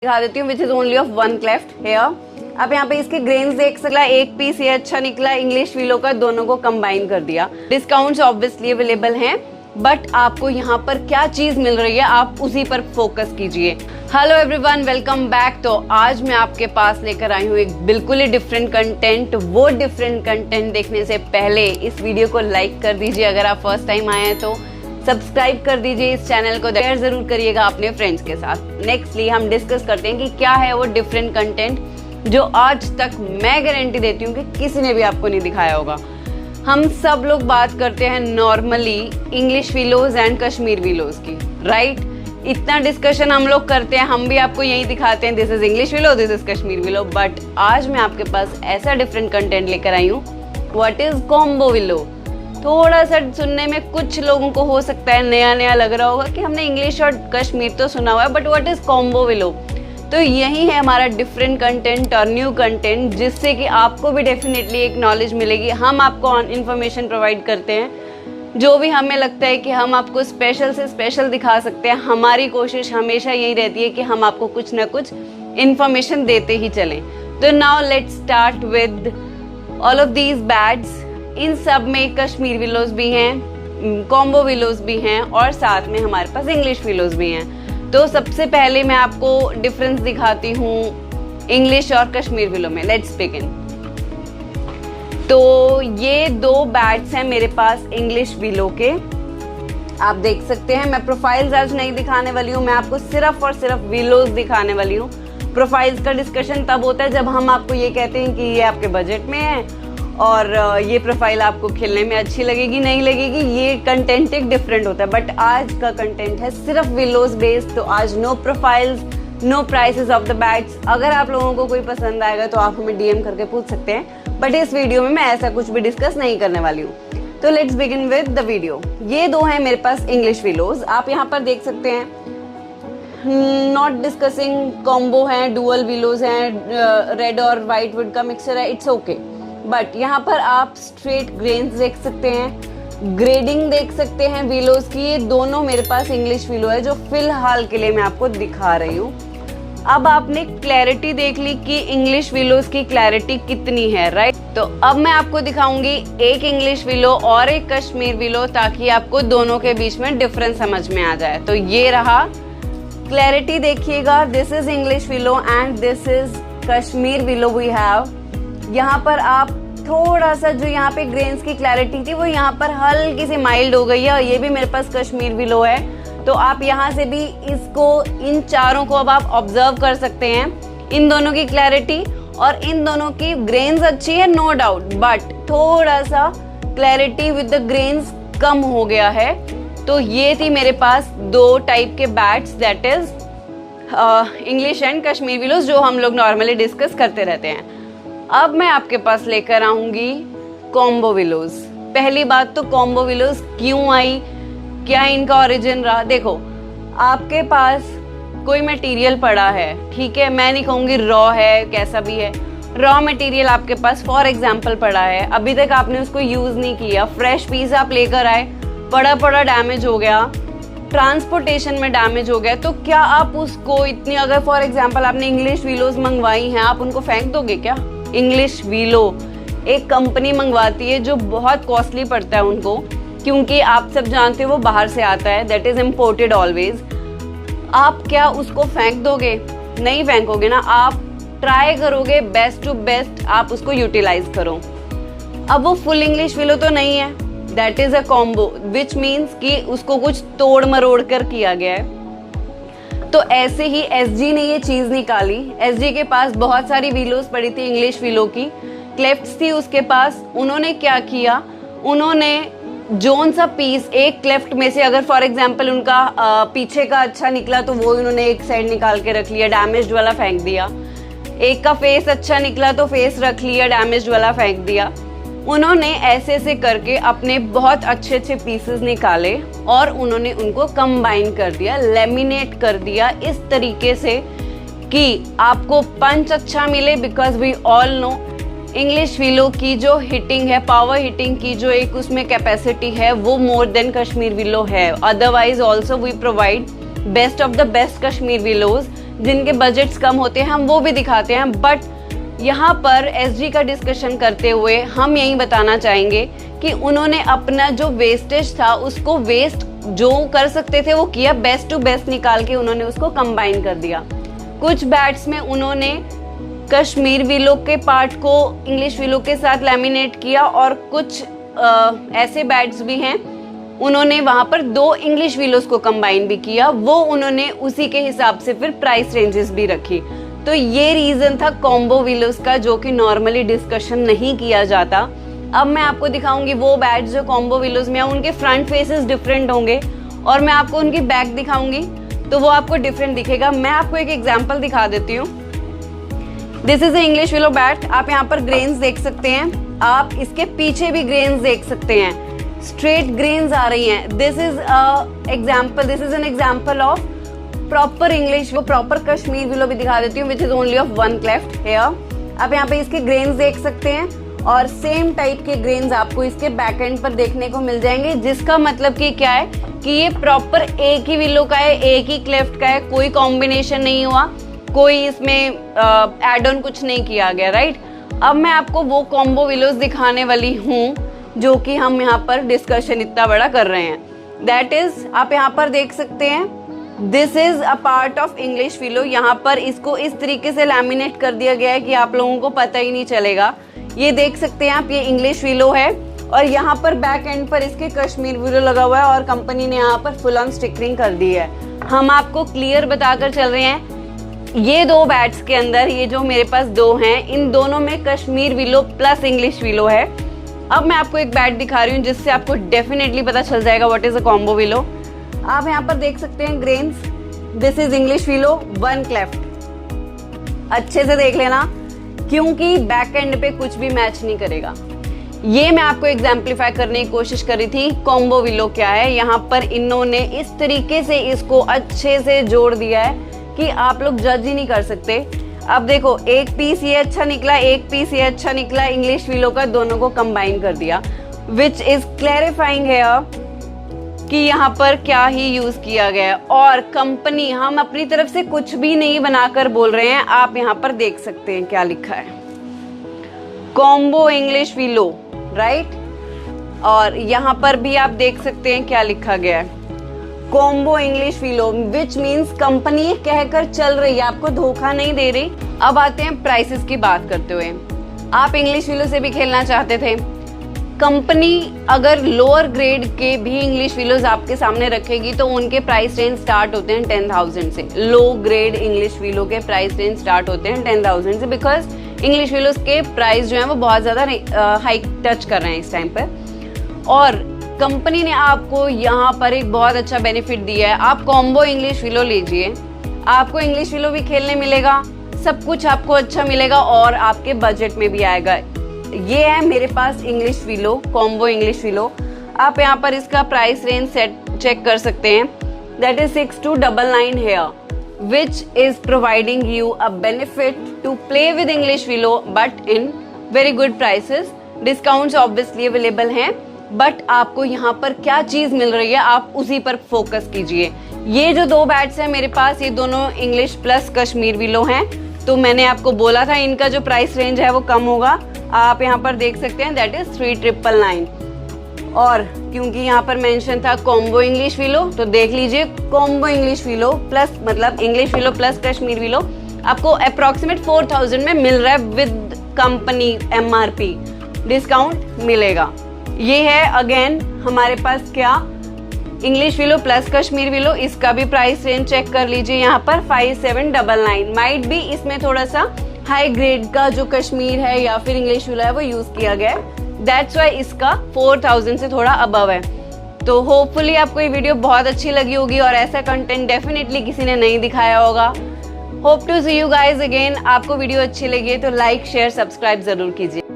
दिखा देती हूँ which is only of one cleft hair. आप यहाँ पे इसके ग्रेन्स देख सकला, एक पीस ये अच्छा निकला इंग्लिश विलो का, दोनों को कंबाइन कर दिया। डिस्काउंट्स ऑब्वियसली अवेलेबल हैं, बट आपको यहाँ पर क्या चीज मिल रही है आप उसी पर फोकस कीजिए। Hello everyone, welcome back. तो आज मैं आपके पास लेकर आई हूँ एक बिल्कुल ही डिफरेंट कंटेंट। वो डिफरेंट कंटेंट देखने से पहले इस वीडियो को लाइक कर दीजिए, अगर आप फर्स्ट टाइम आए हैं तो सब्सक्राइब कर दीजिए, इस चैनल को शेयर जरूर करिएगा अपने फ्रेंड्स के साथ। नेक्स्टली हम डिस्कस करते हैं कि क्या है वो डिफरेंट कंटेंट जो आज तक मैं गारंटी देती हूँ कि किसी ने भी आपको नहीं दिखाया होगा। हम सब लोग बात करते हैं normally English willows and Kashmir willows की, राइट? इतना डिस्कशन हम लोग करते हैं, हम भी आपको यही दिखाते हैं, this is English willow, this is Kashmir willow. But आज मैं आपके पास ऐसा डिफरेंट कंटेंट लेकर आई हूँ, व्हाट इज कॉम्बो विलो। थोड़ा सा सुनने में कुछ लोगों को हो सकता है नया नया लग रहा होगा कि हमने इंग्लिश और कश्मीर तो सुना हुआ है, but what is combo willow. तो यही है हमारा डिफरेंट कंटेंट और न्यू कंटेंट, जिससे कि आपको भी डेफिनेटली एक नॉलेज मिलेगी। हम आपको इन्फॉर्मेशन प्रोवाइड करते हैं, जो भी हमें लगता है कि हम आपको स्पेशल से स्पेशल दिखा सकते हैं। हमारी कोशिश हमेशा यही रहती है कि हम आपको कुछ ना कुछ इन्फॉर्मेशन देते ही चलें। तो now let's start with all of these bats. इन सब में कश्मीर विलोज भी हैं, कॉम्बो विलोज भी हैं और साथ में हमारे पास इंग्लिश विलोज भी हैं। तो सबसे पहले मैं आपको डिफरेंस दिखाती हूँ इंग्लिश और कश्मीर विलो में। Let's begin. तो ये दो बैट्स हैं मेरे पास इंग्लिश विलो के, आप देख सकते हैं। मैं प्रोफाइल्स आज नहीं दिखाने वाली हूँ, मैं आपको सिर्फ और सिर्फ विलोज दिखाने वाली हूँ। प्रोफाइल्स का डिस्कशन तब होता है जब हम आपको ये कहते हैं कि ये आपके बजट में है और ये प्रोफाइल आपको खेलने में अच्छी लगेगी नहीं लगेगी, ये कंटेंट एक डिफरेंट होता है। बट आज का कंटेंट है सिर्फ विलोज बेस्ड, तो आज no profiles, no prices of the bats. अगर आप लोगों को कोई पसंद आएगा तो आप हमें डीएम करके पूछ सकते हैं, बट इस वीडियो में मैं ऐसा कुछ भी डिस्कस नहीं करने वाली हूँ। तो let's begin with the video. ये दो हैं मेरे पास इंग्लिश विलोज, आप यहाँ पर देख सकते हैं। नॉट डिस्कसिंग कॉम्बो है, डुअल विलोज हैं, रेड और व्हाइट वुड का मिक्सचर है, इट्स ओके। बट यहाँ पर आप स्ट्रेट ग्रेन्स देख सकते हैं, ग्रेडिंग देख सकते हैं विलोज की। ये दोनों मेरे पास इंग्लिश विलो है जो फिलहाल के लिए मैं आपको दिखा रही हूँ। अब आपने क्लैरिटी देख ली कि इंग्लिश विलोज की क्लैरिटी कितनी है, राइट? तो अब मैं आपको दिखाऊंगी एक इंग्लिश विलो और एक कश्मीर विलो, ताकि आपको दोनों के बीच में डिफरेंस समझ में आ जाए। तो ये रहा, क्लैरिटी देखिएगा, this is English willow and this is Kashmir willow we have. यहाँ पर आप थोड़ा सा जो यहाँ पे ग्रेन्स की क्लैरिटी थी वो यहाँ पर हल्की सी माइल्ड हो गई है, और ये भी मेरे पास कश्मीर विलो है। तो आप यहाँ से भी इसको, इन चारों को अब आप ऑब्जर्व कर सकते हैं, इन दोनों की क्लैरिटी और इन दोनों की ग्रेन्स अच्छी है नो डाउट, बट थोड़ा सा क्लैरिटी विद द ग्रेन्स कम हो गया है। तो ये थी मेरे पास दो टाइप के bats, that is English and Kashmir willows, जो हम लोग नॉर्मली डिस्कस करते रहते हैं। अब मैं आपके पास लेकर आऊंगी कॉम्बो विलोज। पहली बात तो कॉम्बो विलोज क्यों आई, क्या इनका ओरिजिन रहा। देखो, आपके पास कोई मटेरियल पड़ा है, ठीक है, मैं नहीं कहूंगी रॉ है, कैसा भी है, रॉ मटेरियल आपके पास फॉर एग्जांपल पड़ा है, अभी तक आपने उसको यूज नहीं किया, फ्रेश पीस आप लेकर आए, पड़ा डैमेज हो गया, ट्रांसपोर्टेशन में डैमेज हो गया, तो क्या आप उसको इतनी, अगर फॉर एग्जांपल आपने इंग्लिश विलोज मंगवाई हैं, आप उनको फेंक दोगे क्या? इंग्लिश विलो एक कंपनी मंगवाती है जो बहुत कॉस्टली पड़ता है उनको, क्योंकि आप सब जानते हो वो बाहर से आता है, दैट इज इम्पोर्टेड ऑलवेज। आप क्या उसको फेंक दोगे? नहीं फेंकोगे ना, आप ट्राई करोगे बेस्ट टू बेस्ट आप उसको यूटिलाइज करो। अब वो फुल इंग्लिश विलो तो नहीं है, that is a combo, which means कि उसको कुछ तोड़ मरोड़ कर किया गया है। तो ऐसे ही एसजी ने ये चीज निकाली। एसजी के पास बहुत सारी विलोज पड़ी थी इंग्लिश विलो की, क्लेफ्ट्स थी उसके पास। उन्होंने क्या किया, उन्होंने जोन सा पीस एक क्लेफ्ट में से, अगर फॉर एग्जांपल उनका पीछे का अच्छा निकला तो वो उन्होंने एक साइड निकाल के रख लिया, डैमेज्ड वाला फेंक दिया। एक का फेस अच्छा निकला तो फेस रख लिया, डैमेज्ड वाला फेंक दिया। उन्होंने ऐसे ऐसे करके अपने बहुत अच्छे अच्छे पीसेस निकाले और उन्होंने उनको कंबाइन कर दिया, लेमिनेट कर दिया इस तरीके से कि आपको पंच अच्छा मिले। Because we all know English willow की जो हिटिंग है, पावर हिटिंग की जो एक उसमें कैपेसिटी है, वो मोर देन कश्मीर विलो है। Otherwise also we provide best of the best Kashmir willows जिनके बजट्स कम होते हैं हम वो भी दिखाते हैं, बट यहाँ पर एसजी का डिस्कशन करते हुए हम यही बताना चाहेंगे कि उन्होंने अपना जो वेस्टेज था उसको वेस्ट जो कर सकते थे वो किया, बेस्ट टू बेस्ट निकाल के उन्होंने उसको कंबाइन कर दिया। कुछ बैट्स में उन्होंने कश्मीर विलो के पार्ट को इंग्लिश विलो के साथ लैमिनेट किया और कुछ ऐसे बैट्स भी हैं उन्होंने वहां पर 2 इंग्लिश विलोस को कंबाइन भी किया, वो उन्होंने उसी के हिसाब से फिर प्राइस रेंजेस भी रखी। तो ये रीजन था कॉम्बो विलोस का, जो कि नॉर्मली डिस्कशन नहीं किया जाता। अब मैं आपको दिखाऊंगी वो बैट्स जो कॉम्बो विलोस में, उनके फ्रंट फेसेस डिफरेंट होंगे और मैं आपको उनकी बैक दिखाऊंगी तो वो आपको डिफरेंट दिखेगा। मैं आपको एक एग्जांपल दिखा देती हूँ। This is English willow bat. आप यहाँ पर ग्रेन्स देख सकते हैं, आप इसके पीछे भी ग्रेन्स देख सकते हैं, स्ट्रेट ग्रेन्स आ रही हैं। This is an example of proper English, वो प्रॉपर कश्मीर विलो भी दिखा देती हूँ, which is only of 1 cleft hair. आप यहाँ पे इसके ग्रेन्स देख सकते हैं और सेम टाइप के ग्रेन्स आपको इसके बैक एंड पर देखने को मिल जाएंगे, जिसका मतलब कि क्या है कि ये प्रॉपर एक ही विलो का है, एक ही क्लेफ्ट का है, कोई कॉम्बिनेशन नहीं हुआ, कोई इसमें एड ऑन कुछ नहीं किया गया, राइट। अब मैं आपको वो कॉम्बो विलोस दिखाने वाली हूँ जो कि हम यहाँ पर डिस्कशन इतना बड़ा कर रहे हैं। दैट इज, आप यहाँ पर देख सकते हैं, this is a part of English willow. यहाँ पर इसको इस तरीके से लैमिनेट कर दिया गया है कि आप लोगों को पता ही नहीं चलेगा। ये देख सकते हैं आप, ये इंग्लिश विलो है और यहाँ पर बैक एंड पर इसके कश्मीर विलो लगा हुआ है और कंपनी ने यहाँ पर फुल ऑन स्टिकरिंग कर दी है। हम आपको क्लियर बताकर चल रहे हैं, ये 2 बैट्स के अंदर, ये जो मेरे पास 2 हैं, इन दोनों में Kashmir willow plus English willow है। अब मैं आपको एक बैट दिखा रही हूँ जिससे आपको डेफिनेटली पता चल जाएगा what is a combo willow. आप यहाँ पर देख सकते हैं grains, this is English willow 1 cleft. अच्छे से देख लेना क्योंकि बैक एंड पे कुछ भी मैच नहीं करेगा। ये मैं आपको एग्जाम्पलीफाई करने की कोशिश करी थी कॉम्बो विलो क्या है। यहाँ पर इन्होंने इस तरीके से इसको अच्छे से जोड़ दिया है कि आप लोग जज ही नहीं कर सकते। अब देखो, एक पीस ये अच्छा निकला, एक पीस ये अच्छा निकला, इंग्लिश विलो का दोनों को कंबाइन कर दिया, विच इज क्लैरिफाइंग है कि यहाँ पर क्या ही यूज किया गया। और कंपनी, हम अपनी तरफ से कुछ भी नहीं बनाकर बोल रहे हैं, आप यहाँ पर देख सकते हैं क्या लिखा है, कॉम्बो इंग्लिश विलो, राइट। और यहाँ पर भी आप देख सकते हैं क्या लिखा गया है, combo English willow, which means company कहकर चल रही है, आपको धोखा नहीं दे रही। अब आते हैं प्राइसेस की बात करते हुए। आप इंग्लिश विलो से भी खेलना चाहते थे, कंपनी अगर लोअर ग्रेड के भी इंग्लिश विलोज आपके सामने रखेगी तो उनके प्राइस रेंज स्टार्ट होते हैं 10,000 से। लो ग्रेड इंग्लिश विलो के प्राइस रेंज स्टार्ट होते हैं 10,000 से, बिकॉज इंग्लिश विलोज के प्राइस जो है वो बहुत ज्यादा हाई टच कर रहे हैं इस टाइम पर। और कंपनी ने आपको यहाँ पर एक बहुत अच्छा बेनिफिट दिया है, आप कॉम्बो इंग्लिश विलो लीजिए, आपको इंग्लिश विलो भी खेलने मिलेगा, सब कुछ आपको अच्छा मिलेगा और आपके बजट में भी आएगा। ये है मेरे पास English willow, combo English willow. आप यहाँ पर इसका प्राइस रेंज सेट चेक कर सकते हैं, that is 6299 here, which is providing you a benefit to play with English Willow but in very good prices. Discounts obviously available हैं, but आपको यहाँ पर क्या चीज मिल रही है आप उसी पर फोकस कीजिए। ये जो 2 बैट्स हैं मेरे पास, ये दोनों इंग्लिश प्लस कश्मीर विलो हैं, तो मैंने आपको बोला था इनका जो प्राइस रेंज है वो कम होगा। आप यहाँ पर देख सकते हैं, दैट इज 3999। और क्योंकि यहाँ पर मेंशन था कॉम्बो इंग्लिश विलो, तो देख लीजिए कॉम्बो इंग्लिश विलो प्लस, मतलब English willow plus Kashmir willow आपको अप्रोक्सीमेट 4000 में मिल रहा है विद कंपनी MRP डिस्काउंट मिलेगा। ये है अगेन हमारे पास क्या, English willow plus Kashmir willow, इसका भी प्राइस रेंज चेक कर लीजिए यहाँ पर 5799। माइट भी इसमें थोड़ा सा हाई ग्रेड का जो कश्मीर है या फिर इंग्लिश विलो है वो यूज किया गया है, दैट्स वाई इसका 4000 से थोड़ा अबव है। तो होपफुली आपको ये वीडियो बहुत अच्छी लगी होगी और ऐसा कंटेंट डेफिनेटली किसी ने नहीं दिखाया होगा। Hope to see you guys again. आपको वीडियो अच्छी लगी है तो लाइक शेयर सब्सक्राइब जरूर कीजिए।